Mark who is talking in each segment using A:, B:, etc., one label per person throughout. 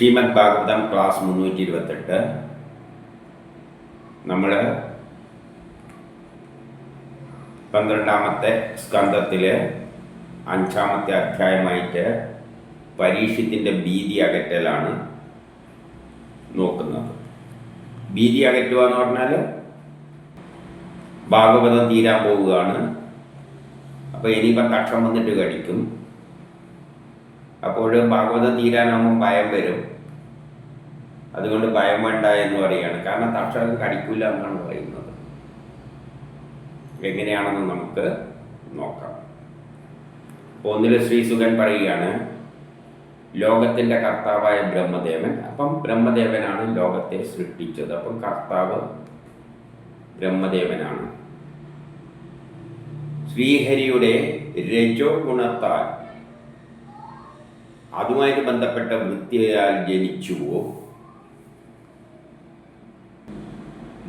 A: Shrimad Bhagavatam class 328. നമ്മൾ 12ാമത്തെ സ്കന്ധത്തിലെ 5ാമത്തെ അധ്യായമായിട്ട് പരീക്ഷത്തിൻ്റെ ഭീതി അകറ്റലാണ് നോക്കുന്നത്. ഭീതി അകറ്റുക എന്ന് പറഞ്ഞാൽ ഭാഗവതം തീരാൻ പോവുകയാണ്. അപ്പോൾ ഇനിയിപ്പോൾ തക്ഷം വന്നിട്ട് കടിക്കും. അപ്പോൾ ഭാഗവതം തീരാനാകുമ്പോൾ ഭയം വരും. അതുകൊണ്ട് ഭയം വേണ്ട എന്ന് പറയുകയാണ്. കാരണം തക്ഷകം കടിക്കില്ല എന്നാണ് പറയുന്നത്. എങ്ങനെയാണെന്ന് നമുക്ക് നോക്കാം. ഒന്നിൽ ശ്രീസുഖൻ പറയുകയാണ്, ലോകത്തിൻ്റെ കർത്താവായ ബ്രഹ്മദേവൻ. അപ്പം ബ്രഹ്മദേവനാണ് ലോകത്തെ സൃഷ്ടിച്ചത്. അപ്പം കർത്താവ് ബ്രഹ്മദേവനാണ്. ശ്രീഹരിയുടെ രജോ ഗുണത്താൽ അതുമായിട്ട് ബന്ധപ്പെട്ട വൃത്തിയാൽ ജനിച്ചുവോ.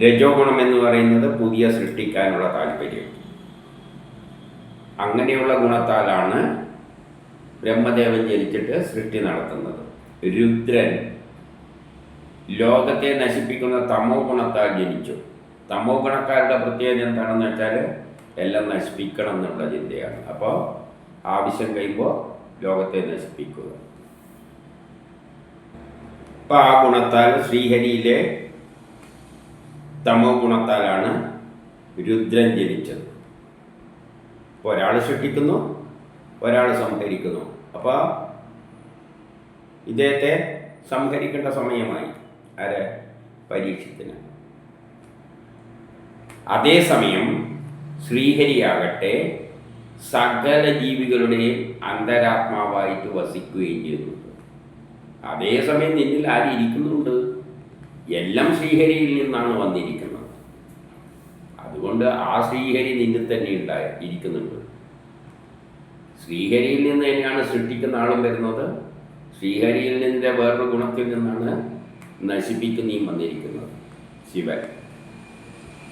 A: രജോ ഗുണം എന്ന് പറയുന്നത് പുതിയ സൃഷ്ടിക്കാനുള്ള താല്പര്യം. അങ്ങനെയുള്ള ഗുണത്താലാണ് ബ്രഹ്മദേവൻ ജനിച്ചിട്ട് സൃഷ്ടി നടത്തുന്നത്. രുദ്രൻ ലോകത്തെ നശിപ്പിക്കുന്ന തമോ ഗുണത്താൽ ജനിച്ചു. തമോ ഗുണക്കാരുടെ പ്രത്യേകത എന്താണെന്ന് വെച്ചാൽ എല്ലാം നശിപ്പിക്കണം എന്നുള്ള ചിന്തയാണ്. അപ്പോൾ ആവശ്യം കഴിയുമ്പോൾ ലോകത്തെ നശിപ്പിക്കുക. അപ്പം ആ ഗുണത്താൽ ശ്രീഹരിയിലെ തമോ ഗുണത്താലാണ് രുദ്രൻ ജനിച്ചത്. ഒരാൾ സൃഷ്ടിക്കുന്നു, ഒരാൾ സംഹരിക്കുന്നു. അപ്പോൾ ഇദ്ദേഹത്തെ സംഹരിക്കേണ്ട സമയമായി. ആരെ? പരീക്ഷത്തിന്. അതേസമയം ശ്രീഹരിയാകട്ടെ സകല ജീവികളുടെയും അന്തരാത്മാവായിട്ട് വസിക്കുകയും ചെയ്യുന്നുണ്ട്. അതേസമയം നിന്നിൽ ആരിയ്ക്കുന്നുണ്ട്? എല്ലാം ശ്രീഹരിയിൽ നിന്നാണ് വന്നിരിക്കുന്നത്. അതുകൊണ്ട് ആ ശ്രീഹരി നിന്നിൽ തന്നെ ഇരിക്കുന്നുണ്ട്. ശ്രീഹരിയിൽ നിന്ന് തന്നെയാണ് സൃഷ്ടിക്കുന്ന ആളും വരുന്നത്. ശ്രീഹരിയിൽ നിന്നിൻ്റെ വേറൊരു ഗുണത്തിൽ നിന്നാണ് നശിപ്പിക്കുന്നതും വന്നിരിക്കുന്നത്, ശിവൻ.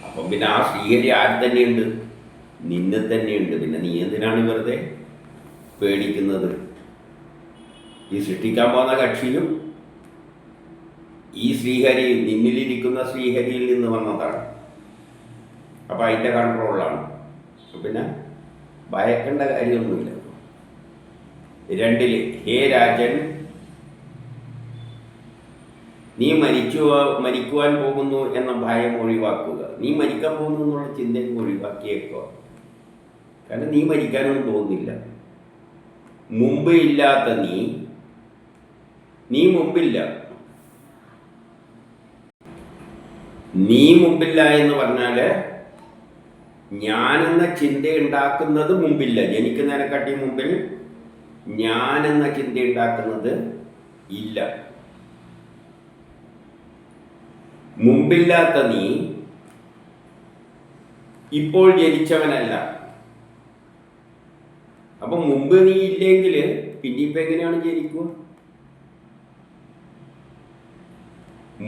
A: അപ്പം പിന്നെ ആ ശ്രീഹരി ആര് തന്നെയുണ്ട്? നിന്നെ തന്നെയുണ്ട്. പിന്നെ നീ എന്തിനാണ് വെറുതെ പേടിക്കുന്നത്? ഈ സൃഷ്ടിക്കാൻ പോകുന്ന കക്ഷിയും ഈ ശ്രീഹരി, നിന്നിലിരിക്കുന്ന ശ്രീഹരിയിൽ നിന്ന് വന്നതാണ്. അപ്പം അതിൻ്റെ കൺട്രോളാണ്. പിന്നെ ഭയക്കേണ്ട കാര്യമൊന്നുമില്ല. 2 ഹേ രാജൻ, നീ മരിക്കുവാൻ പോകുന്നു എന്ന ഭയം ഒഴിവാക്കുക. നീ മരിക്കാൻ പോകുന്നു എന്നുള്ള ചിന്തയും ഒഴിവാക്കിയേക്കോ. കാരണം നീ മരിക്കാനൊന്നും തോന്നുന്നില്ല. മുമ്പ് ഇല്ലാത്ത നീ മുമ്പില്ല. നീ മുമ്പില്ല എന്ന് പറഞ്ഞാൽ ഞാനെന്ന ചിന്ത ഉണ്ടാക്കുന്നത് മുമ്പില്ല. ജനിക്കുന്നതിനെക്കാട്ടി മുമ്പിൽ ഞാനെന്ന ചിന്ത ഉണ്ടാക്കുന്നത് ഇല്ല. മുമ്പില്ലാത്ത നീ ഇപ്പോൾ ജനിച്ചവനല്ല. അപ്പം മുമ്പ് നീ ഇല്ലെങ്കിൽ പിന്നെ ഇപ്പം എങ്ങനെയാണ് ജനിക്കുക?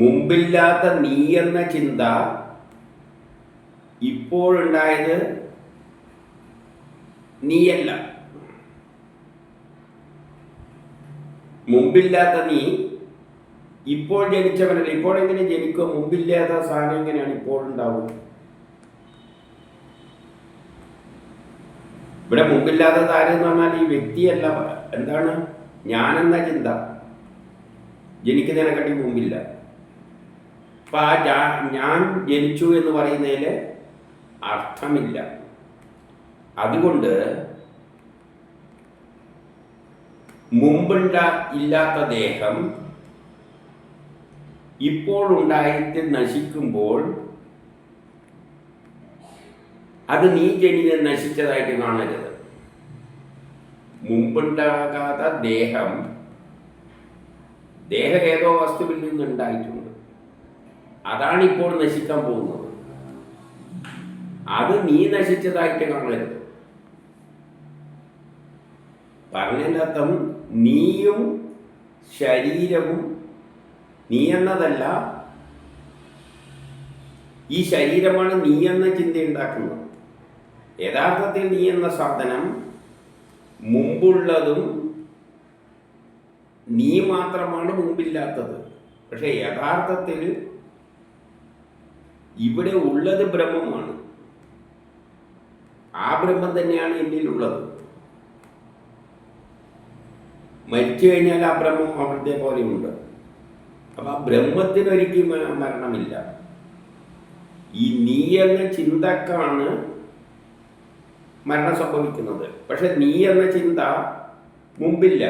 A: മുമ്പില്ലാത്ത നീ എന്ന ചിന്ത ഇപ്പോഴുണ്ടായത് നീയല്ല. മുമ്പില്ലാത്ത നീ ഇപ്പോൾ ജനിച്ചവനല്ല. ഇപ്പോൾ എങ്ങനെ ജനിക്കുക? മുമ്പില്ലാത്ത സാധനം എങ്ങനെയാണ് ഇപ്പോഴുണ്ടാവുക? ഇവിടെ മുമ്പില്ലാത്ത താരം എന്ന് പറഞ്ഞാൽ ഈ വ്യക്തിയല്ല. എന്താണ്? ഞാനെന്ന ചിന്ത ജനിക്കുന്നതിനെക്കാട്ടി മുമ്പില്ല. അപ്പം ആ ഞാൻ ജനിച്ചു എന്ന് പറയുന്നതിൽ അർത്ഥമില്ല. അതുകൊണ്ട് ഇല്ലാത്ത ദേഹം ഇപ്പോഴുണ്ടായിട്ട് നശിക്കുമ്പോൾ അത് നീ നശിച്ചതായിട്ട് കാണരുത്. മുമ്പുണ്ടാകാത്ത ദേഹം ഏതോ വസ്തുവിൽ നിന്നുണ്ടായിട്ടുണ്ട്. അതാണ് ഇപ്പോൾ നശിക്കാൻ പോകുന്നത്. അത് നീ നശിച്ചതായിട്ട് കാണരുത്. പറഞ്ഞതിൻ്റെ അർത്ഥം നീയും ശരീരവും, നീ എന്നതല്ല, ഈ ശരീരമാണ് നീ എന്ന ചിന്ത ഉണ്ടാക്കുന്നത്. യഥാർത്ഥത്തിൽ നീ എന്ന സാധനം മുമ്പുള്ളതും നീ മാത്രമാണ് മുമ്പില്ലാത്തത്. പക്ഷെ യഥാർത്ഥത്തിൽ ഇവിടെ ഉള്ളത് ബ്രഹ്മമാണ്. ആ ബ്രഹ്മം തന്നെയാണ് എന്നിലുള്ളത്. മരിച്ചു കഴിഞ്ഞാൽ ആ ബ്രഹ്മം അവിടുത്തെ പോലെയുണ്ട്. അപ്പം ആ ബ്രഹ്മത്തിനൊരിക്കലും മരണമില്ല. ഈ നീ എന്ന ചിന്തക്കാണ് മരണം സംഭവിക്കുന്നത്. പക്ഷെ നീ എന്ന ചിന്ത മുമ്പില്ല.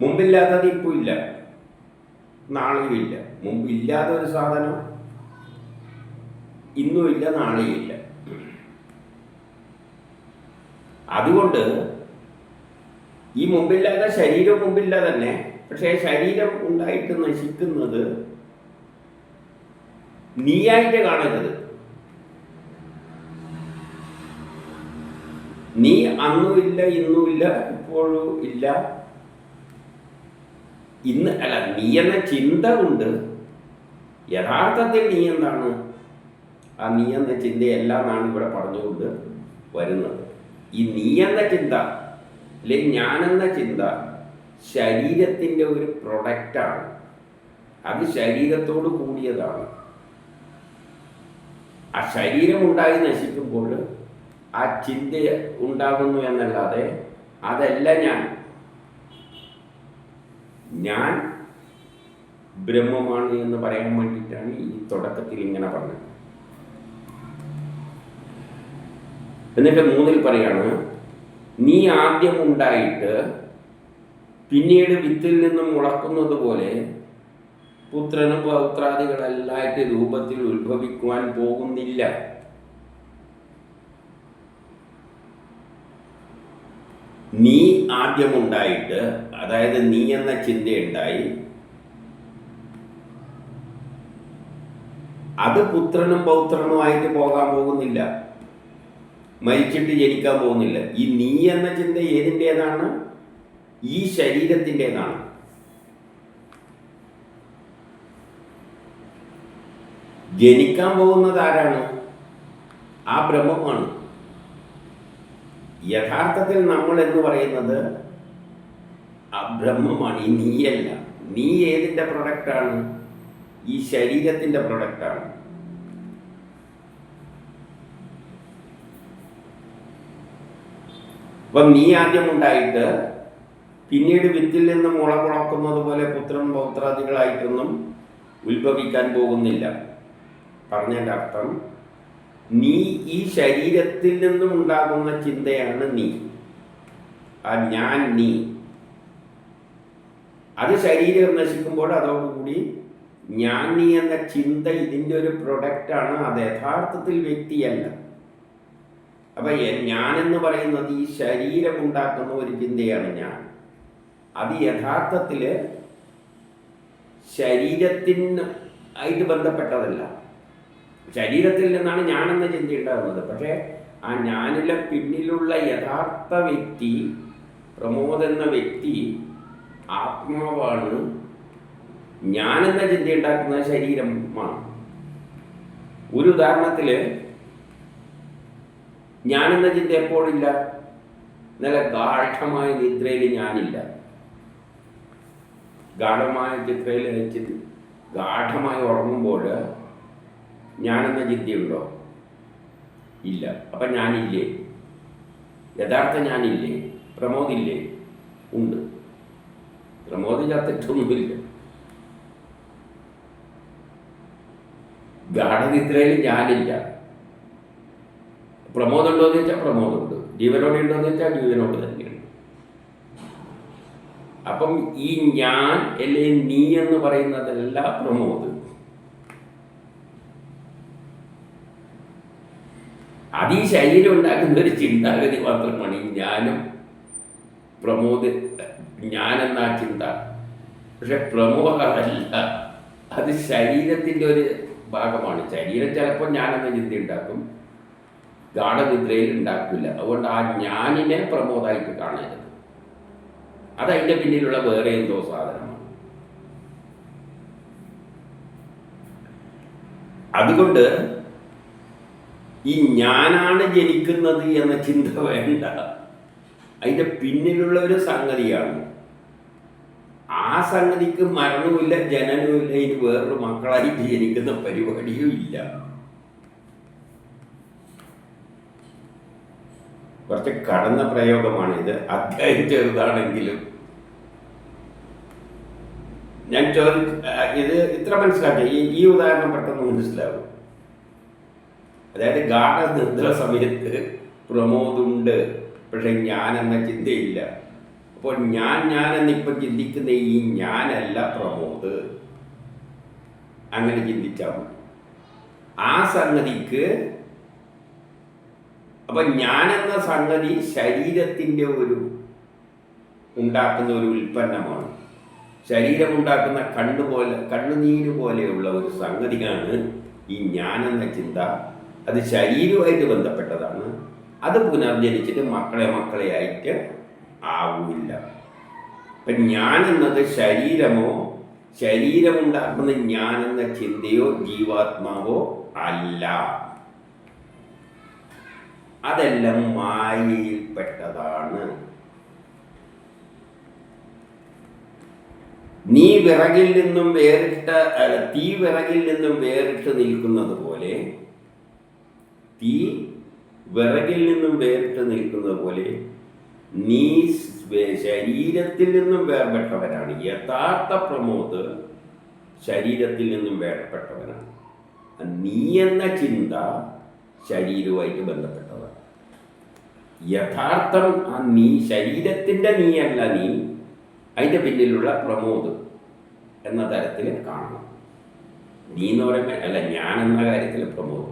A: മുമ്പില്ലാത്തത് ഇപ്പോൾ ഇല്ല, നാളെയും ഇല്ല. മുമ്പില്ലാത്ത ഒരു സാധനം ഇന്നും ഇല്ല, നാളെയും ഇല്ല. അതുകൊണ്ട് ഈ മുമ്പില്ലാത്ത ശരീരം മുമ്പില്ല തന്നെ. പക്ഷേ ശരീരം ഉണ്ടായിട്ട് നശിക്കുന്നത് നീയായിട്ട് കാണരുത്. നീ അന്നുമില്ല, ഇന്നുമില്ല, ഇപ്പോഴും ഇല്ല. ഇന്ന് അല്ല, നീ എന്ന ചിന്ത കൊണ്ട് യഥാർത്ഥത്തിൽ നീ എന്താണ്? ആ നീ എന്ന ചിന്തയെല്ലാമാണ് ഇവിടെ പറഞ്ഞുകൊണ്ട് വരുന്നത്. ഈ നീ എന്ന ചിന്ത അല്ലെങ്കിൽ ഞാനെന്ന ചിന്ത ശരീരത്തിൻ്റെ ഒരു പ്രൊഡക്റ്റാണ്. അത് ശരീരത്തോട് കൂടിയതാണ്. ആ ശരീരം ഉണ്ടായി നശിക്കുമ്പോൾ ആ ചിന്ത ഉണ്ടാകുന്നു എന്നല്ലാതെ അതല്ല ഞാൻ ബ്രഹ്മമാണ് എന്ന് പറയാൻ വേണ്ടിയിട്ടാണ് ഈ തുടക്കത്തിൽ ഇങ്ങനെ പറഞ്ഞത്. എന്നിട്ട് 3 പറയാണ്, നീ ആദ്യം ഉണ്ടായിട്ട് പിന്നീട് വിത്തിൽ നിന്നും മുളക്കുന്നത് പോലെ പുത്രനും പൗത്രാദികളെല്ലായിട്ട് രൂപത്തിൽ ഉത്ഭവിക്കുവാൻ പോകുന്നില്ല. നീ ആദ്യമുണ്ടായിട്ട്, അതായത് നീ എന്ന ചിന്തയുണ്ടായി, അത് പുത്രനും പൗത്രനുമായിട്ട് പോകാൻ പോകുന്നില്ല, മരിച്ചിട്ട് ജനിക്കാൻ പോകുന്നില്ല. ഈ നീ എന്ന ചിന്ത ഏതിൻ്റേതാണ്? ഈ ശരീരത്തിൻ്റെതാണ്. ജനിക്കാൻ പോകുന്നത് ആരാണ്? ആ ബ്രഹ്മമാണ്. യഥാർത്ഥത്തിൽ നമ്മൾ എന്ന് പറയുന്നത് ആ ബ്രഹ്മമാണ്, ഈ നീയല്ല. നീ ഏതിൻ്റെ പ്രൊഡക്റ്റാണ്? ഈ ശരീരത്തിൻ്റെ പ്രൊഡക്റ്റാണ്. അപ്പം നീ ആദ്യം ഉണ്ടായിട്ട് പിന്നീട് വിത്തിൽ നിന്ന് മുള മുളക്കുന്നത് പോലെ പുത്രൻ പൗത്രാദികളായിട്ടൊന്നും ഉത്ഭവിക്കാൻ പോകുന്നില്ല. പറഞ്ഞതിൻ്റെ അർത്ഥം, നീ ഈ ശരീരത്തിൽ നിന്നും ഉണ്ടാകുന്ന ചിന്തയാണ് നീ. ആ ഞാൻ നീ. അത് ശരീരം നശിക്കുമ്പോൾ അതോടുകൂടി ഞാൻ നീ എന്ന ചിന്ത ഇതിൻ്റെ ഒരു പ്രൊഡക്റ്റാണ്. അത് യഥാർത്ഥത്തിൽ വ്യക്തിയല്ല. അപ്പം ഞാനെന്ന് പറയുന്നത് ഈ ശരീരം ഉണ്ടാക്കുന്ന ഒരു ചിന്തയാണ് ഞാൻ. അത് യഥാർത്ഥത്തിൽ ശരീരത്തിന് ആയിട്ട് ബന്ധപ്പെട്ടതല്ല. ശരീരത്തിൽ നിന്നാണ് ഞാനെന്ന ചിന്ത ഉണ്ടാകുന്നത്. പക്ഷേ ആ ഞാനിലെ പിന്നിലുള്ള യഥാർത്ഥ വ്യക്തി, പ്രമോദ് എന്ന വ്യക്തി ആത്മാവാണ്. ഞാനെന്ന ചിന്ത ഉണ്ടാക്കുന്ന ശരീരമാണ്. ഒരു ഉദാഹരണത്തിൽ, ഞാനെന്ന ചിന്ത എപ്പോഴില്ല? നല്ല ഗാഠമായ നിദ്രയിൽ ഞാനില്ല. ഗാഠമായ ചിത്രയിൽ വെച്ചിട്ട് ഗാഠമായി ഉറങ്ങുമ്പോൾ ഞാനെന്ന ചിന്തയുണ്ടോ? ഇല്ല. അപ്പം ഞാനില്ലേ? യഥാർത്ഥ ഞാനില്ലേ? പ്രമോദില്ലേ? ഉണ്ട്. പ്രമോദ് ചത്തിട്ടൊന്നുമില്ല. ഗാഠനിദ്രയിൽ ഞാനില്ല. പ്രമോദുണ്ടോ എന്ന് ചോദിച്ചാൽ പ്രമോദുണ്ട്. ജീവനോട് ഉണ്ടോ എന്ന് ചോദിച്ചാൽ ജീവനോട് തന്നെയുണ്ട്. അപ്പം ഈ ഞാൻ അല്ലെങ്കിൽ നീ എന്ന് പറയുന്നതല്ല പ്രമോദ്. അത് ഈ ശരീരം ഉണ്ടാക്കുന്ന ഒരു ചിന്താഗതി മാത്രമാണ് ഈ ഞാനും പ്രമോദ്, ഞാനെന്ന ചിന്ത. പക്ഷെ പ്രമോദ് അതല്ല. അത് ശരീരത്തിൻ്റെ ഒരു ഭാഗമാണ്. ശരീരം ചിലപ്പോൾ ഞാനെന്ന ചിന്ത ഉണ്ടാക്കും, ഗാഠനിദ്രയിൽ ഉണ്ടാക്കില്ല. അതുകൊണ്ട് ആ ഞാനിനെ പ്രമോദായിട്ട് കാണരുത്. അതതിൻ്റെ പിന്നിലുള്ള വേറെ എന്തോ സാധനമാണ്. അതുകൊണ്ട് ഈ ഞാനാണ് ജനിക്കുന്നത് എന്ന ചിന്ത വേണ്ട. അതിൻ്റെ പിന്നിലുള്ള ഒരു സംഗതിയാണ്. ആ സംഗതിക്ക് മരണവുമില്ല, ജനനവുമില്ല, ഇനി വേറൊരു മക്കളായിട്ട് ജനിക്കുന്ന പരിപാടിയും ഇല്ല. കുറച്ച് കടന്ന പ്രയോഗമാണിത്, അധ്യായം ചെറുതാണെങ്കിലും. ഞാൻ ഇത് ഇത്ര മനസ്സിലാക്കി, ഈ ഉദാഹരണം പെട്ടെന്ന് മനസ്സിലാവും. അതായത് ഗാഠനിദ്ര സമയത്ത് പ്രമോദുണ്ട്, പക്ഷെ ഞാനെന്ന ചിന്തയില്ല. അപ്പോൾ ഞാനെന്നിപ്പം ചിന്തിക്കുന്ന ഈ ഞാനല്ല പ്രമോദ്, അങ്ങനെ ചിന്തിച്ചാൽ മതി. ആ സംഗതിക്ക് അപ്പം ഞാനെന്ന സംഗതി ശരീരത്തിൻ്റെ ഉണ്ടാക്കുന്ന ഒരു ഉൽപ്പന്നമാണ്. ശരീരമുണ്ടാക്കുന്ന കണ്ണുനീര് പോലെയുള്ള ഒരു സംഗതിയാണ് ഈ ഞാനെന്ന ചിന്ത. അത് ശരീരവുമായിട്ട് ബന്ധപ്പെട്ടതാണ്. അത് പുനർജനിച്ചിട്ട് മക്കളെ ആയിട്ട് ആവില്ല. ഇപ്പം ഞാനെന്നത് ശരീരമോ ശരീരമുണ്ടാക്കുന്ന ഞാനെന്ന ചിന്തയോ ജീവാത്മാവോ അല്ല. അതെല്ലാം മായയിൽപ്പെട്ടതാണ്. തീ വിറകിൽ നിന്നും വേറിട്ട് നിൽക്കുന്നത് പോലെ നീ ശരീരത്തിൽ നിന്നും വേർപെട്ടവനാണ്. യഥാർത്ഥ പ്രമോദ് ശരീരത്തിൽ നിന്നും വേർപെട്ടവനാണ്. നീ എന്ന ചിന്ത ശരീരവുമായിട്ട് ബന്ധപ്പെട്ടതാണ്. യഥാർത്ഥം നീ ശരീരത്തിൻ്റെ നീയല്ല, നീ അതിൻ്റെ പിന്നിലുള്ള പ്രമോദ് എന്ന തരത്തിൽ കാണണം. നീ എന്ന് പറയുമ്പോൾ അല്ല, ഞാൻ എന്ന കാര്യത്തിൽ പ്രമോദ്.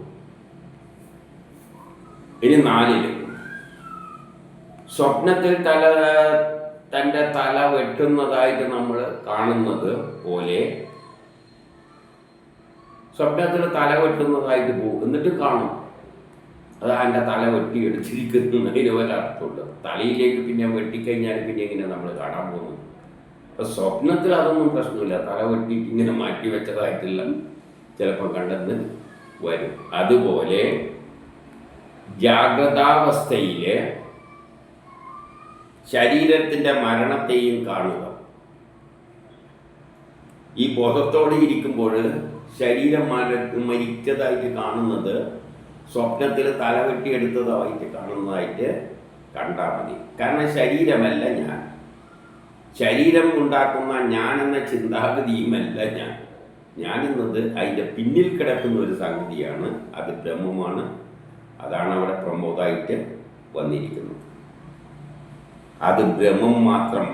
A: ഇനി 4 സ്വപ്നത്തിൽ തൻ്റെ തല വെട്ടുന്നതായിട്ട് നമ്മൾ കാണുന്നത് പോലെ സ്വപ്നത്തിൽ തല വെട്ടുന്നതായിട്ട് പോകും, എന്നിട്ട് കാണും അത് എൻ്റെ തല വെട്ടിയെടുത്തിരിക്കുന്നതിന് ഒരർത്ഥമുണ്ട്. തലയിലേക്ക് പിന്നെ വെട്ടിക്കഴിഞ്ഞാൽ പിന്നെ ഇങ്ങനെ നമ്മൾ കാണാൻ പോകുന്നു. അപ്പം സ്വപ്നത്തിൽ അതൊന്നും പ്രശ്നമില്ല, തല വെട്ടിയിട്ട് ഇങ്ങനെ മാറ്റി വെച്ചതായിട്ടെല്ലാം ചിലപ്പോൾ കണ്ടെന്ന് വരും. അതുപോലെ ജാഗ്രതാവസ്ഥയിൽ ശരീരത്തിൻ്റെ മരണത്തെയും കാണുക. ഈ ബോധത്തോടെ ഇരിക്കുമ്പോൾ ശരീരം മരിച്ചതായിട്ട് കാണുന്നത് സ്വപ്നത്തിൽ തലവെട്ടിയെടുത്തതായിട്ട് കാണുന്നതായിട്ട് കണ്ടാൽ മതി. കാരണം ശരീരമല്ല ഞാൻ, ശരീരം ഉണ്ടാക്കുന്ന ഞാനെന്ന ചിന്താഗതിയുമല്ല ഞാനെന്നത് അതിൻ്റെ പിന്നിൽ കിടക്കുന്ന ഒരു സംഗതിയാണ്. അത് ബ്രഹ്മമാണ്. അതാണ് അവിടെ പ്രമോദായിട്ട് വന്നിരിക്കുന്നത്. അത് ബ്രഹ്മം മാത്രം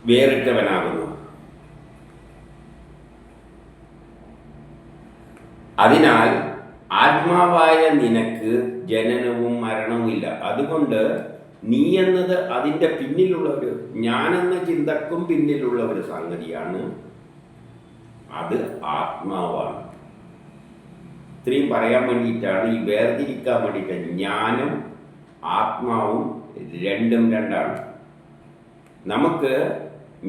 A: വേറിട്ടവനാകുന്നു. അതിനാൽ ആത്മാവായ നിനക്ക് ജനനവും മരണവും ഇല്ല. അതുകൊണ്ട് നീ എന്നത് അതിൻ്റെ പിന്നിലുള്ള ഞാനെന്ന ചിന്തക്കും പിന്നിലുള്ള ഒരു സംഗതിയാണ്. അത് ആത്മാവാണ്. ഇത്രയും പറയാൻ വേണ്ടിയിട്ടാണ്, ഈ വേർതിരിക്കാൻ വേണ്ടിയിട്ടാണ്. ഞാനും ആത്മാവും രണ്ടാണ്. നമുക്ക്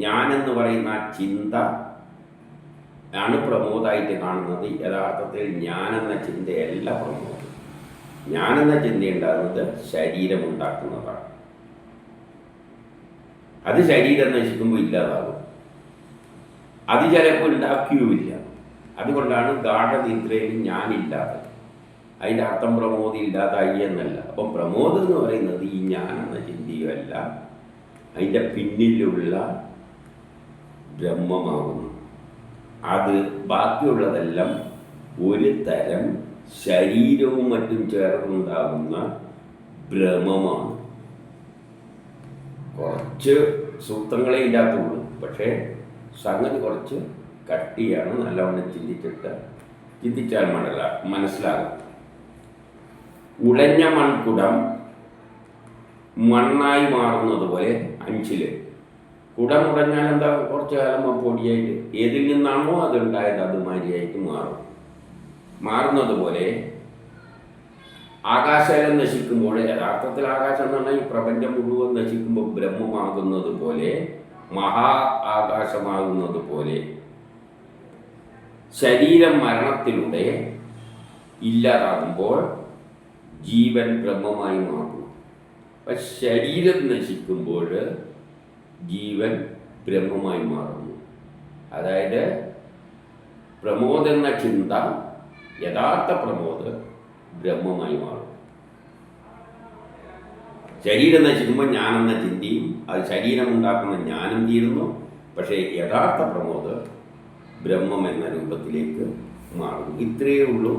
A: ഞാനെന്ന് പറയുന്ന ചിന്ത ആണ് പ്രമോദായിട്ട് കാണുന്നത്. യഥാർത്ഥത്തിൽ ഞാനെന്ന ചിന്തയല്ല പ്രമോദം. ഞാനെന്ന ചിന്ത ഉണ്ടാകുന്നത് ശരീരമുണ്ടാക്കുന്നതാണ്. അത് ശരീരം നശിക്കുമ്പോൾ ഇല്ലാതാകും. അത് ചിലപ്പോൾ ഉണ്ടാക്കിയുമില്ല. അതുകൊണ്ടാണ് ഗാഠനിദ്രയിൽ ഞാനില്ലാതെ. അതിൻ്റെ അർത്ഥം പ്രമോദം ഇല്ലാതായി എന്നല്ല. അപ്പം പ്രമോദം എന്ന് പറയുന്നത് ഈ ഞാനെന്ന ചിന്തയുമല്ല, അതിൻ്റെ പിന്നിലുള്ള ബ്രഹ്മമാകുന്നു. അത് ബാക്കിയുള്ളതെല്ലാം ഒരു തരം ശരീരവും മറ്റും ചേർന്നുണ്ടാകുന്ന ഭ്രമമാണ്. കുറച്ച് സൂത്രങ്ങളെ ഇല്ലാത്തുള്ളൂ, പക്ഷേ സംഗതി കുറച്ച് കട്ടിയാണ്. നല്ലവണ്ണം ചിന്തിച്ചാൽ മനസ്സിലാകും. ഉടഞ്ഞ മൺകുടം മണ്ണായി മാറുന്നത് പോലെ 5 കുടം ഉടഞ്ഞാൽ എന്താ, കുറച്ച് കാലം പൊടിയായിട്ട് ഏതിൽ നിന്നാണോ അതുണ്ടായത് അതുമാതിരിയായിട്ട് മാറുന്നത് പോലെ ആകാശം നശിക്കുമ്പോൾ, യഥാർത്ഥത്തിൽ ആകാശം എന്ന് പറഞ്ഞാൽ ഈ പ്രപഞ്ചം മുഴുവൻ നശിക്കുമ്പോൾ ബ്രഹ്മമാകുന്നത് പോലെ, മഹാ ആകാശമാകുന്നത് പോലെ ശരീരം മരണത്തിലൂടെ ഇല്ലാതാകുമ്പോൾ ജീവൻ ബ്രഹ്മമായി മാറുന്നു. അപ്പം ശരീരം നശിക്കുമ്പോൾ ജീവൻ ബ്രഹ്മമായി മാറുന്നു. അതായത് പ്രമോദ് എന്ന ചിന്ത, യഥാർത്ഥ പ്രമോദ് ബ്രഹ്മമായി മാറും. ശരീരം നശിക്കുമ്പോൾ ഞാനെന്ന ചിന്തയും അത് ശരീരം ഉണ്ടാക്കുന്ന ജ്ഞാനം തീരുന്നു. പക്ഷേ യഥാർത്ഥ പ്രമോദ് ബ്രഹ്മം എന്ന രൂപത്തിലേക്ക് മാറും. ഇത്രയേ ഉള്ളൂ.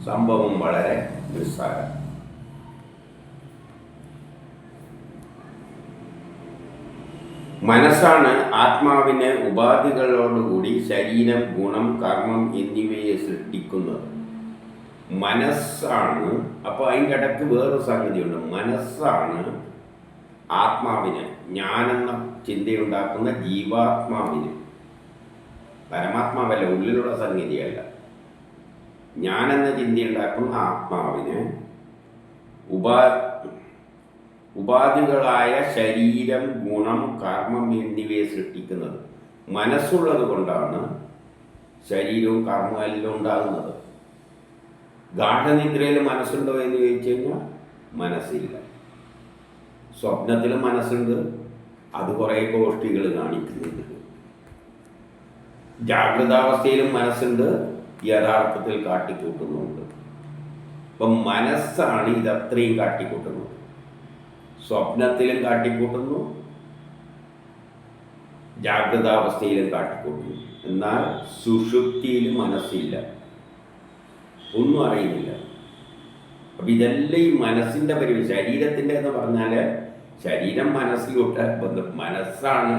A: സംഭവം വളരെ നിസ്സാരം. മനസ്സാണ് ആത്മാവിനെ ഉപാധികളോടുകൂടി ശരീരം, ഗുണം, കർമ്മം എന്നിവയെ സൃഷ്ടിക്കുന്നത്. മനസ്സാണ്. അപ്പോൾ അതിൻ്റെ ഇടയ്ക്ക് വേറെ സംഗതിയുണ്ട്. മനസ്സാണ് ആത്മാവിന്, ഞാനെന്ന ചിന്തയുണ്ടാക്കുന്ന ജീവാത്മാവിന്, പരമാത്മാവല്ല, ഉള്ളിലുള്ള സംഗതിയല്ല, ഞാനെന്ന ചിന്തയുണ്ടാക്കുന്ന ആത്മാവിന് ഉപാധികളായ ശരീരം, ഗുണം, കർമ്മം എന്നിവയെ സൃഷ്ടിക്കുന്നത്. മനസ്സുള്ളത് കൊണ്ടാണ് ശരീരവും കർമ്മവും എല്ലാം ഉണ്ടാകുന്നത്. ഗാഠനിദ്രയിൽ മനസ്സുണ്ടോ എന്ന് ചോദിച്ചു കഴിഞ്ഞാൽ മനസ്സില്ല. സ്വപ്നത്തിൽ മനസ്സുണ്ട്, അത് കുറേ ഗോഷ്ഠികൾ കാണിക്കുന്നുണ്ട്. ജാഗ്രതാവസ്ഥയിലും മനസ്സുണ്ട്, യഥാർത്ഥത്തിൽ കാട്ടിക്കൂട്ടുന്നുണ്ട്. അപ്പം മനസ്സാണ് ഇതത്രയും കാട്ടിക്കൂട്ടുന്നത്. സ്വപ്നത്തിലും കാട്ടിക്കൂട്ടുന്നു, ജാഗ്രതാവസ്ഥയിലും കാട്ടിക്കൂട്ടുന്നു. എന്നാൽ സുഷുപ്തിയിൽ മനസ്സില്ല, ഒന്നും അറിയുന്നില്ല. അപ്പം ഇതെല്ലാം ഈ മനസ്സിൻ്റെ പരിധി. ശരീരത്തിൻ്റെ എന്ന് പറഞ്ഞാൽ ശരീരം മനസ്സിലോട്ട് ബന്ധം. മനസ്സാണ്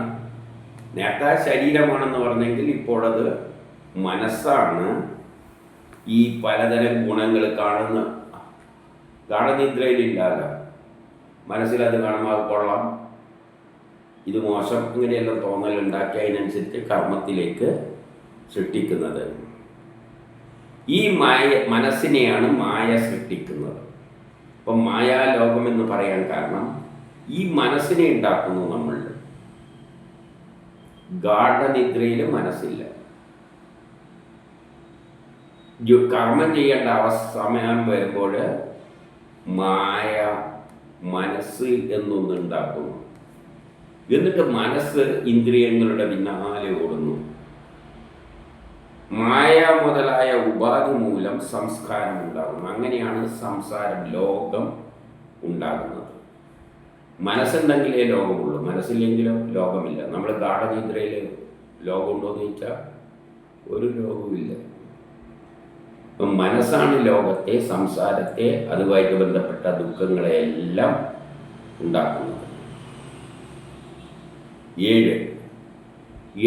A: നേരത്തെ ശരീരമാണെന്ന് പറഞ്ഞെങ്കിൽ ഇപ്പോഴത് മനസ്സാണ് ഈ പലതരം ഗുണങ്ങൾ കാണുന്ന. ഗാഠനിദ്രയിലില്ലാതെ മനസ്സിലത് കാണുമ്പോൾ അത് കൊള്ളാം, ഇത് മോശം, ഇങ്ങനെയെല്ലാം തോന്നലുണ്ടാക്കി അതിനനുസരിച്ച് കർമ്മത്തിലേക്ക് സൃഷ്ടിക്കുന്നത്. ഈ മനസ്സിനെയാണ് മായ സൃഷ്ടിക്കുന്നത്. അപ്പം മായാലോകം എന്ന് പറയാൻ കാരണം ഈ മനസ്സിനെ ഉണ്ടാക്കുന്നു നമ്മൾ. ഗാഠനിദ്രയിൽ മനസ്സില്ല. കർമ്മം ചെയ്യേണ്ട സമയം വരുമ്പോൾ മായ മനസ്സ് എന്നൊന്നുണ്ടാക്കുന്നു. എന്നിട്ട് മനസ്സ് ഇന്ദ്രിയങ്ങളുടെ പിന്നാലെ ഓടുന്നു. മായ മുതലായ ഉപാധി മൂലം സംസ്കാരം ഉണ്ടാകുന്നു. അങ്ങനെയാണ് സംസാരം, ലോകം ഉണ്ടാകുന്നത്. മനസ്സുണ്ടെങ്കിലേ ലോകമുള്ളൂ, മനസ്സില്ലെങ്കിലും ലോകമില്ല. നമ്മൾ ഗാഠനിദ്രയിൽ ലോകമുണ്ടോ എന്ന് ചോദിച്ചാൽ ഒരു ലോകവുമില്ല. അപ്പം മനസ്സാണ് ലോകത്തെ, സംസാരത്തെ, അതുമായിട്ട് ബന്ധപ്പെട്ട ദുഃഖങ്ങളെയെല്ലാം ഉണ്ടാക്കുന്നത്. 7.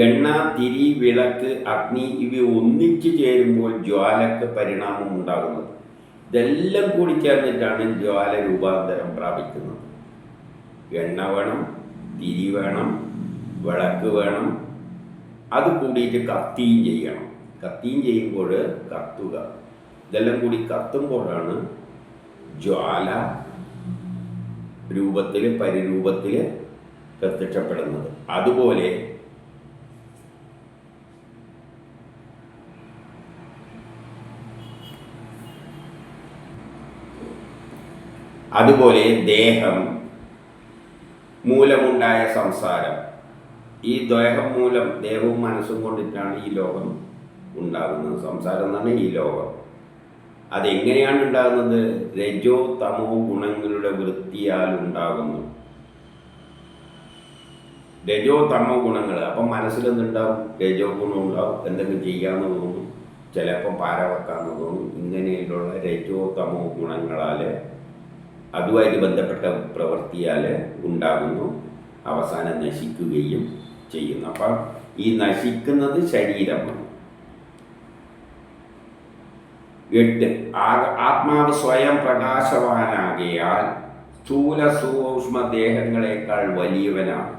A: എണ്ണ, തിരി, വിളക്ക്, അഗ്നി ഇവ ഒന്നിച്ചു ചേരുമ്പോൾ ജ്വാലക്ക് പരിണാമം ഉണ്ടാകുന്നത്. ഇതെല്ലാം കൂടി ചേർന്നിട്ടാണ് ജ്വാല രൂപാന്തരം പ്രാപിക്കുന്നത്. എണ്ണ വേണം, തിരി വേണം, വിളക്ക് വേണം, അത് കൂടിയിട്ട് കത്തിയും ചെയ്യണം. കത്തിയും ചെയ്യുമ്പോൾ കത്തുക, ഇതെല്ലാം കൂടി കത്തുമ്പോഴാണ് ജ്വാല രൂപത്തിൽ, പരിരൂപത്തിൽ പ്രത്യക്ഷപ്പെടുന്നത്. അതുപോലെ ദേഹം മൂലമുണ്ടായ സംസാരം, ഈ ദേഹം മൂലം, ദേഹവും മനസ്സും കൊണ്ടിട്ടാണ് ഈ ലോകം ഉണ്ടാകുന്നത്. സംസാരം എന്നാണ് ഈ ലോകം. അതെങ്ങനെയാണ് ഉണ്ടാകുന്നത്? രജോ തമോ ഗുണങ്ങളുടെ വൃത്തിയാൽ ഉണ്ടാകുന്നു. രജോ തമോ ഗുണങ്ങൾ. അപ്പം മനസ്സിലെന്തുണ്ടാവും? രജോ ഗുണം ഉണ്ടാവും. എന്തെങ്കിലും ചെയ്യാമെന്ന് തോന്നും, ചിലപ്പോൾ പാര വെക്കാമെന്ന് തോന്നും. ഇങ്ങനെയുള്ള രജോ തമോ ഗുണങ്ങളാൽ, അതുമായിട്ട് ബന്ധപ്പെട്ട പ്രവൃത്തിയാൽ ഉണ്ടാകുന്നു. അവസാനം നശിക്കുകയും ചെയ്യുന്നു. അപ്പം ഈ നശിക്കുന്നത് ശരീരമാണ്. 8. ആത്മാവ് സ്വയം പ്രകാശവാനാകിയാൽ സ്ഥൂല സൂക്ഷ്മ ദേഹങ്ങളെക്കാൾ വലിയവനാണ്.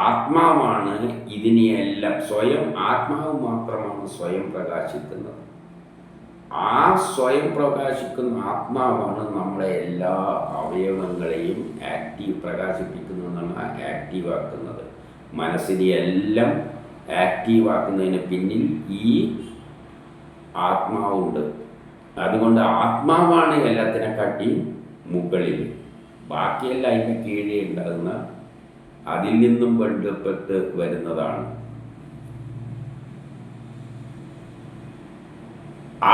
A: ആത്മാവാണ് ഇതിനെയെല്ലാം, സ്വയം ആത്മാവ് മാത്രമാണ് സ്വയം പ്രകാശിക്കുന്നത്. ആ സ്വയം പ്രകാശിക്കുന്ന ആത്മാവാണ് നമ്മളെ എല്ലാ അവയവങ്ങളെയും പ്രകാശിപ്പിക്കുന്നത്, ആക്റ്റീവാക്കുന്നത്. മനസ്സിനെയെല്ലാം ആക്റ്റീവാക്കുന്നതിന് പിന്നിൽ ഈ ആത്മാവുണ്ട്. അതുകൊണ്ട് ആത്മാവാണ് എല്ലാത്തിനെക്കാട്ടി മുകളിൽ, ബാക്കിയെല്ലാം അതിൻ്റെ കീഴേ ഉണ്ടാകുന്ന അതിൽ നിന്നും ബന്ധപ്പെട്ട് വരുന്നതാണ്.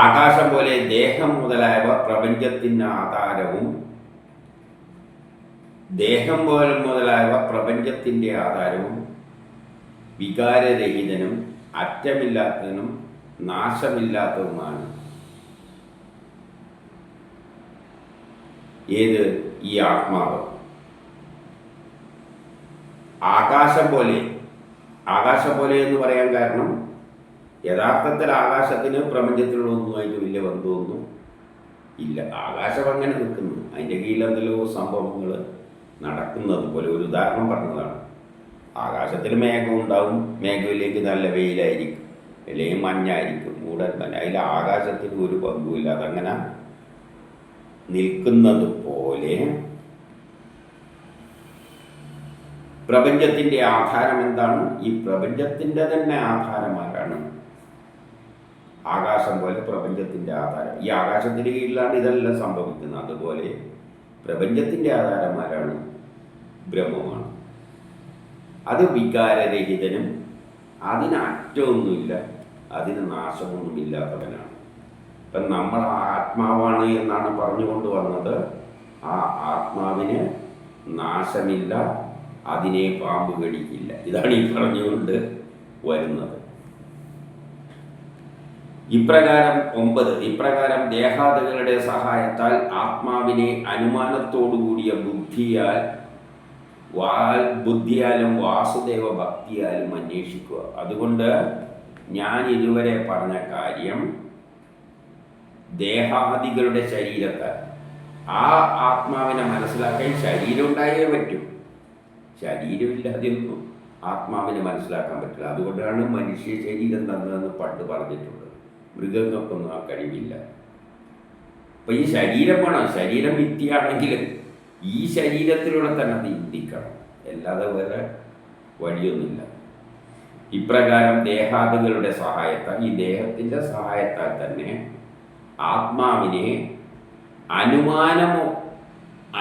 A: ആകാശം പോലെ ദേഹം മുതലായവ പ്രപഞ്ചത്തിന് ആധാരവും, ദേഹം പോലെ മുതലായവ പ്രപഞ്ചത്തിൻ്റെ ആധാരവും വികാരരഹിതനും അറ്റമില്ലാത്തതിനും നാശമില്ലാത്തതുമാണ്. ഏത്? ഈ ആത്മാവ്. ആകാശം പോലെ, ആകാശം പോലെ എന്ന് പറയാൻ കാരണം യഥാർത്ഥത്തിൽ ആകാശത്തിന് പ്രപഞ്ചത്തിലുള്ളതൊന്നുമായിട്ട് വലിയ ബന്ധമൊന്നും ഇല്ല. ആകാശം അങ്ങനെ നിൽക്കുന്നു, അതിൻ്റെ കീഴിൽ എന്തെല്ലോ സംഭവങ്ങൾ നടക്കുന്നത് പോലെ. ഒരു ഉദാഹരണം പറഞ്ഞതാണ്. ആകാശത്തിൽ മേഘം ഉണ്ടാവും, മേഘമിലേക്ക് നല്ല വെയിലായിരിക്കും, അല്ലെങ്കിൽ മഞ്ഞായിരിക്കും, മൂടൽ തന്നെ. അതിൽ ആകാശത്തിന് ഒരു പങ്കുമില്ല. അതങ്ങനെ നിൽക്കുന്നത് പോലെ പ്രപഞ്ചത്തിൻ്റെ ആധാരം എന്താണ്? ഈ പ്രപഞ്ചത്തിൻ്റെ തന്നെ ആധാരമാരാണ്. ആകാശം പോലെ പ്രപഞ്ചത്തിൻ്റെ ആധാരം. ഈ ആകാശത്തിൻ്റെ കീഴിലാണ് ഇതെല്ലാം സംഭവിക്കുന്നത്. അതുപോലെ പ്രപഞ്ചത്തിൻ്റെ ആധാരമാരാണ് ബ്രഹ്മമാണ്. അത് വികാരരഹിതനും അതിന് അറ്റമൊന്നുമില്ല, അതിന് നാശമൊന്നുമില്ലാത്തവനാണ്. ഇപ്പം നമ്മൾ ആത്മാവാണ് എന്നാണ് പറഞ്ഞുകൊണ്ട് വന്നത്. ആ ആത്മാവിന് നാശമില്ല, അതിനെ പാമ്പ് കടിക്കില്ല. ഇതാണ് ഈ പറഞ്ഞുകൊണ്ട് വരുന്നത്. ഇപ്രകാരം 9, ഇപ്രകാരം ദേഹാദികളുടെ സഹായത്താൽ ആത്മാവിനെ അനുമാനത്തോടുകൂടിയ ബുദ്ധിയാലും വാസുദേവ ഭക്തിയാലും അന്വേഷിക്കുക. അതുകൊണ്ട് ഞാൻ ഇതുവരെ പറഞ്ഞ കാര്യം ദേഹാദികളുടെ ശരീരത്താൽ ആ ആത്മാവിനെ മനസ്സിലാക്കാൻ ശരീരം ഉണ്ടായേ പറ്റൂ. ശരീരമില്ലാതെയൊന്നും ആത്മാവിനെ മനസ്സിലാക്കാൻ പറ്റില്ല. അതുകൊണ്ടാണ് മനുഷ്യ ശരീരം തന്നതെന്ന് പണ്ട് പറഞ്ഞിട്ടുള്ളത്. മൃഗങ്ങൾക്കൊന്നും ആ കഴിവില്ല. അപ്പം ഈ ശരീരം വേണം. ശരീരം മിഥ്യയാണെങ്കിൽ ഈ ശരീരത്തിലൂടെ തന്നെ അത് ചിന്തിക്കണം, അല്ലാതെ വേറെ വഴിയൊന്നുമില്ല. ഇപ്രകാരം ദേഹാദികളുടെ സഹായത്താൽ, ഈ ദേഹത്തിൻ്റെ സഹായത്താൽ തന്നെ ആത്മാവിനെ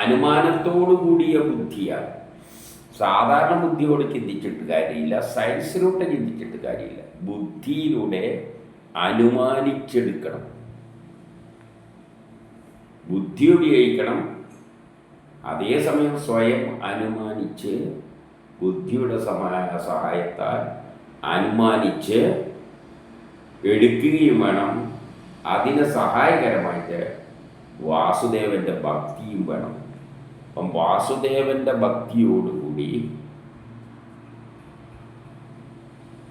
A: അനുമാനത്തോടു കൂടിയ ബുദ്ധിയാണ്. സാധാരണ ബുദ്ധിയോട് ചിന്തിച്ചിട്ട് കാര്യമില്ല, സയൻസിലൂടെ ചിന്തിച്ചിട്ട് കാര്യമില്ല. ബുദ്ധിയിലൂടെ അനുമാനിച്ചെടുക്കണം, ബുദ്ധി ഉപയോഗിക്കണം. അതേസമയം സ്വയം അനുമാനിച്ച് ബുദ്ധിയുടെ സഹായത്താൽ അനുമാനിച്ച് എടുക്കുകയും വേണം. അതിന് സഹായകരമായിട്ട് വാസുദേവൻ്റെ ഭക്തിയും വേണം. അപ്പം വാസുദേവൻ്റെ ഭക്തിയോടുകൂടി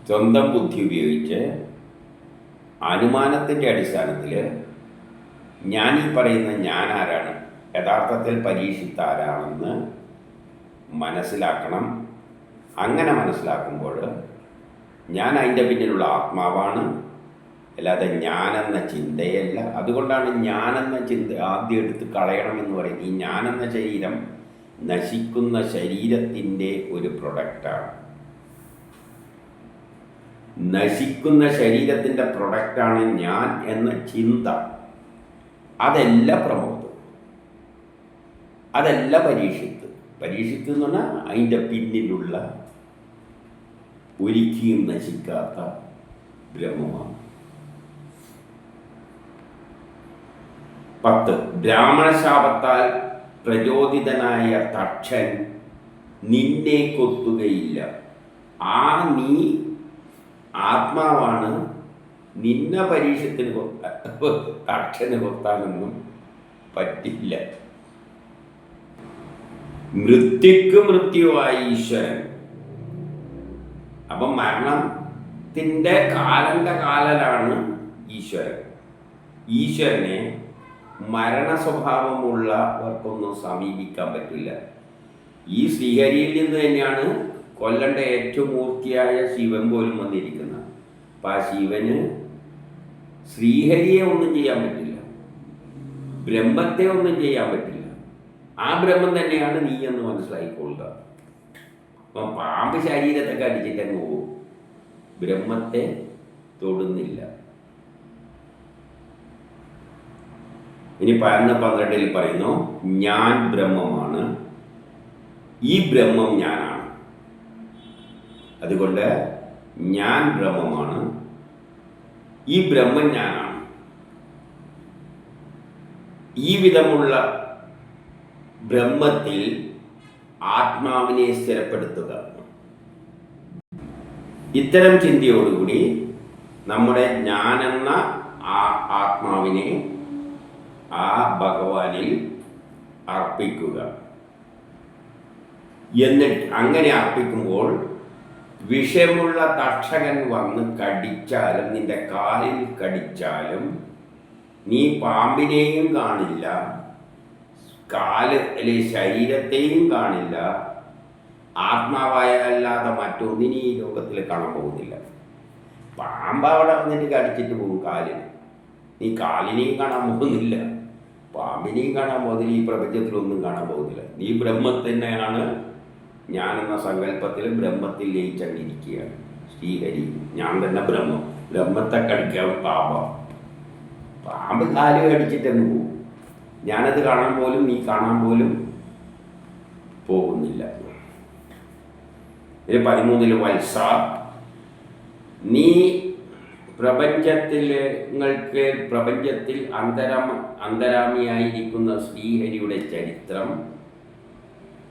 A: സ്വന്തം ബുദ്ധി ഉപയോഗിച്ച് അനുമാനത്തിൻ്റെ അടിസ്ഥാനത്തിൽ ഞാൻ ഈ പറയുന്ന ഞാൻ ആരാണ്, യഥാർത്ഥത്തിൽ പരീക്ഷിത്താരാണെന്ന് മനസ്സിലാക്കണം. അങ്ങനെ മനസ്സിലാക്കുമ്പോൾ ഞാൻ അതിൻ്റെ പിന്നിലുള്ള ആത്മാവാണ്, അല്ലാതെ ഞാനെന്ന ചിന്തയല്ല. അതുകൊണ്ടാണ് ഞാനെന്ന ചിന്ത ആദ്യം എടുത്ത് കളയണമെന്ന് പറയുന്നത്. ഈ ഞാനെന്ന ശരീരം നശിക്കുന്ന ശരീരത്തിൻ്റെ ഒരു പ്രൊഡക്റ്റാണ്. നശിക്കുന്ന ശരീരത്തിൻ്റെ പ്രൊഡക്റ്റാണ് ഞാൻ എന്ന ചിന്ത. അതല്ല പ്രമോദം, അതല്ല പരീക്ഷിത്ത്. പരീക്ഷിത്ത് എന്ന് പറഞ്ഞാൽ അതിൻ്റെ പിന്നിലുള്ള ഒരിക്കലും നശിക്കാത്ത ബ്രഹ്മമാണ്. 10 ബ്രാഹ്മണശാപത്താൽ പ്രചോദിതനായ തക്ഷൻ നിന്നെ കൊത്തുകയില്ല. ആ നീ ആത്മാവാണ്. നിന്നെ പരീക്ഷത്തിന് തക്ഷന് കൊത്താനൊന്നും പറ്റില്ല. മൃത്യുക്ക് മൃത്യുവായി ഈശ്വരൻ. അപ്പം മരണത്തിൻ്റെ കാലലാണ് ഈശ്വരൻ. ഈശ്വരനെ മരണ സ്വഭാവമുള്ളവർക്കൊന്നും സമീപിക്കാൻ പറ്റില്ല. ഈ ശ്രീഹരിയിൽ നിന്ന് തന്നെയാണ് കൊല്ലണ്ട ഏറ്റവും മൂർത്തിയായ ശിവൻ പോലും വന്നിരിക്കുന്നത്. അപ്പം ആ ശിവന് ശ്രീഹരിയെ ഒന്നും ചെയ്യാൻ പറ്റില്ല, ബ്രഹ്മത്തെ ഒന്നും ചെയ്യാൻ പറ്റില്ല. ആ ബ്രഹ്മം തന്നെയാണ് നീ എന്ന് മനസ്സിലാക്കിക്കൊള്ളുക. അപ്പം പാമ്പ് ശരീരത്തെ കടിച്ചിട്ടങ്ങ് പോകും, ബ്രഹ്മത്തെ തൊടുന്നില്ല. ഇനി 11:12 പറയുന്നു, ഞാൻ ബ്രഹ്മമാണ്, ഈ ബ്രഹ്മം ഞാനാണ്. അതുകൊണ്ട് ഞാൻ ബ്രഹ്മമാണ്, ഈ ബ്രഹ്മം ഞാനാണ്. ഈ വിധമുള്ള ബ്രഹ്മത്തിൽ ആത്മാവിനെ സ്ഥിരപ്പെടുത്തുക. ഇത്തരം ചിന്തയോടുകൂടി നമ്മുടെ ഞാനെന്ന ആ ആത്മാവിനെ ആ ഭഗവാനിൽ അർപ്പിക്കുക. എന്നിട്ട് അങ്ങനെ അർപ്പിക്കുമ്പോൾ വിഷമുള്ള തക്ഷകൻ വന്ന് കടിച്ചാലും, നിന്റെ കാലിൽ കടിച്ചാലും നീ പാമ്പിനെയും കാണില്ല, കാല് അല്ലെങ്കിൽ ശരീരത്തെയും കാണില്ല, ആത്മാവായല്ലാതെ മറ്റൊന്നിനും ഈ ലോകത്തിൽ കാണാൻ പോകുന്നില്ല. പാമ്പ് അവിടെ വന്നിട്ട് കടിച്ചിട്ട് പോകും കാലിന്, നീ കാലിനെയും കാണാൻ പോകുന്നില്ല, പാമ്പിനെയും കാണാൻ പോകുന്നില്ല, ഈ പ്രപഞ്ചത്തിലൊന്നും കാണാൻ പോകുന്നില്ല. നീ ബ്രഹ്മത്തിനെയാണ്, ഞാനെന്ന സങ്കല്പത്തിൽ ബ്രഹ്മത്തിൽ ലയിച്ചണ്ടിരിക്കുകയാണ്. ശ്രീഹരി, ഞാൻ തന്നെ ബ്രഹ്മം. ബ്രഹ്മത്തെ കടിക്കാൻ പാമ്പ് കാല് കടിച്ചിട്ടെന്ന് പോകും. ഞാനത് കാണാൻ പോലും നീ കാണാൻ പോലും പോകുന്നില്ല. 13 വത്സ, നീ പ്രപഞ്ചത്തിൽ അന്തരാമിയായിരിക്കുന്ന ശ്രീഹരിയുടെ ചരിത്രം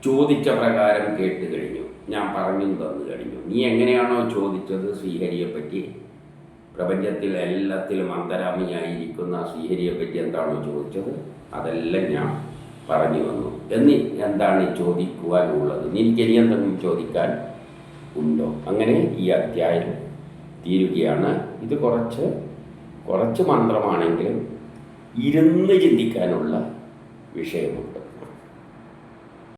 A: ചോദിച്ച പ്രകാരം കേട്ട് കഴിഞ്ഞു, ഞാൻ പറഞ്ഞു തന്നു കഴിഞ്ഞു. നീ എങ്ങനെയാണോ ചോദിച്ചത് ശ്രീഹരിയെ പറ്റി, പ്രപഞ്ചത്തിൽ എല്ലാത്തിലും അന്തരാമിയായിരിക്കുന്ന ശ്രീഹരിയെ പറ്റി എന്താണോ ചോദിച്ചത്, അതെല്ലാം ഞാൻ പറഞ്ഞു വന്നു. എന്താണ് ചോദിക്കുവാനുള്ളത്? എനിക്കിനി എന്തെങ്കിലും ചോദിക്കാൻ ഉണ്ടോ? അങ്ങനെ ഈ അധ്യായം തീരുകയാണ്. ഇത് കുറച്ച് മന്ത്രമാണെങ്കിലും ഇരുന്ന് ചിന്തിക്കാനുള്ള വിഷയമുണ്ട്.